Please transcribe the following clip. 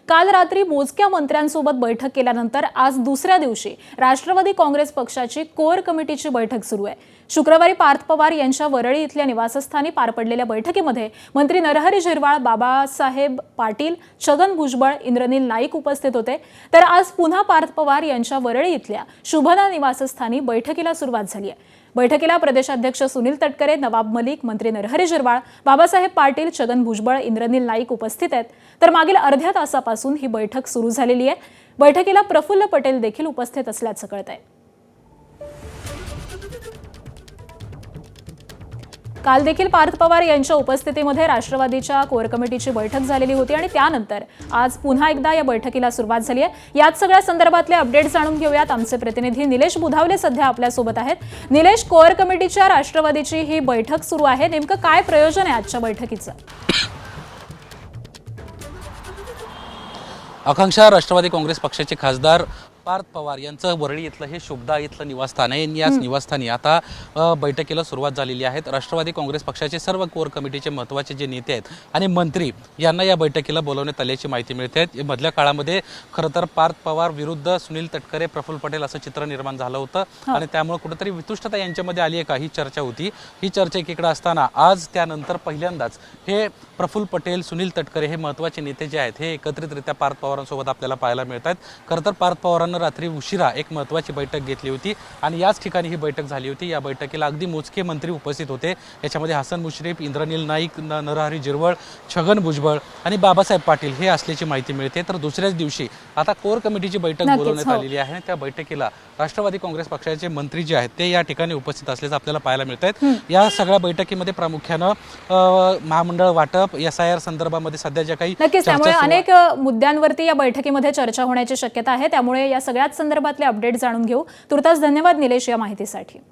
काल रात्री मोजक्या मंत्र्यांसोबत बैठक केल्यानंतर आज दुसऱ्या दिवशी राष्ट्रवादी काँग्रेस पक्षाची कोर कमिटीची बैठक सुरू आहे। शुक्रवारी पार्थ पवार यांच्या वरळी इथल्या निवासस्थानी पार पडलेल्या बैठकीमध्ये मंत्री नरहरी झिरवाळ, बाबासाहेब पाटील, छगन भुजबळ, इंद्रनील नाईक उपस्थित होते। तर आज पुन्हा पार्थ पवार यांच्या वरळी इथल्या शुभदा निवासस्थानी बैठकीला सुरुवात झाली आहे। बैठकीला प्रदेशाध्यक्ष सुनील तटकरे, नवाब मलिक, मंत्री नरहरी झिरवाळ, बाबासाहेब पाटील, छगन भुजबळ, इंद्रनील नाईक उपस्थित आहेत। तर मागील अर्ध्या तासापासून ही बैठक सुरू झालेली आहे। बैठकीला प्रफुल्ल पटेल देखील उपस्थित असल्याचं कळतंय। काल देखील पार्थ पवार यांच्या उपस्थितीमध्ये राष्ट्रवादीच्या कोर कमिटीची बैठक झालेली होती आणि त्यानंतर आज पुन्हा एकदा या बैठकीला सुरुवात झाली आहे। याच सगळ्या संदर्भातले अपडेट जाणून घेऊयात। आमचे प्रतिनिधी निलेश बुधावले सध्या आपल्या सोबत आहेत। निलेश, कोर कमिटीच्या राष्ट्रवादीची ही बैठक सुरू आहे, नेमकं काय प्रयोजन आहे आजच्या बैठकीचं? आकांक्षा, राष्ट्रवादी काँग्रेस पक्षाचे खासदार पार्थ पवार यांचं वरळी इथलं हे शुभदा इथलं निवासस्थान आहे। याच निवासस्थानी आता बैठकीला सुरुवात झालेली आहे। राष्ट्रवादी काँग्रेस पक्षाचे सर्व कोर कमिटीचे महत्त्वाचे जे नेते आहेत आणि मंत्री यांना या बैठकीला बोलवण्यात आल्याची माहिती मिळते आहे। मधल्या काळामध्ये खरं तर पार्थ पवार विरुद्ध सुनील तटकरे, प्रफुल्ल पटेल असं चित्र निर्माण झालं होतं आणि त्यामुळे कुठेतरी वितुष्टता यांच्यामध्ये आली आहे का, ही चर्चा होती। ही चर्चा एकीकडे असताना आज त्यानंतर पहिल्यांदाच हे प्रफुल्ल पटेल, सुनील तटकरे हे महत्त्वाचे नेते जे आहेत हे एकत्रितरित्या पार्थ पवारांसोबत आपल्याला पाहायला मिळत आहेत। खरं तर पार्थ पवारांना रात्री उशिरा एक महत्त्वाची बैठक घेतली होती आणि याच ठिकाणी ही बैठक झाली होती। या बैठकीला अगदी मोजके मंत्री उपस्थित होते। याच्यामध्ये हसन मुश्रीफ, इंद्रनील नाईक, नरहरी झिरवाळ, छगन भुजबळ आणि बाबासाहेब पाटील हे असल्याची माहिती मिळते। तर दुसऱ्याच दिवशी आता कोर कमिटीची बैठक बोलवण्यात आलेली आहे। त्या बैठकीला राष्ट्रवादी काँग्रेस पक्षाचे मंत्री जे आहेत ते या ठिकाणी उपस्थित असल्याचं आपल्याला पाहायला मिळत आहे। या सगळ्या बैठकीमध्ये प्रामुख्यानं महामंडळ वाटप, SIR संदर्भामध्ये सध्या ज्या काही नक्कीच त्यामुळे अनेक मुद्द्यांवरती या बैठकीमध्ये चर्चा होण्याची शक्यता आहे। त्यामुळे या सगळ्याच संदर्भातले अपडेट जाणून घेऊ। तुर्तास धन्यवाद निलेश या माहितीसाठी।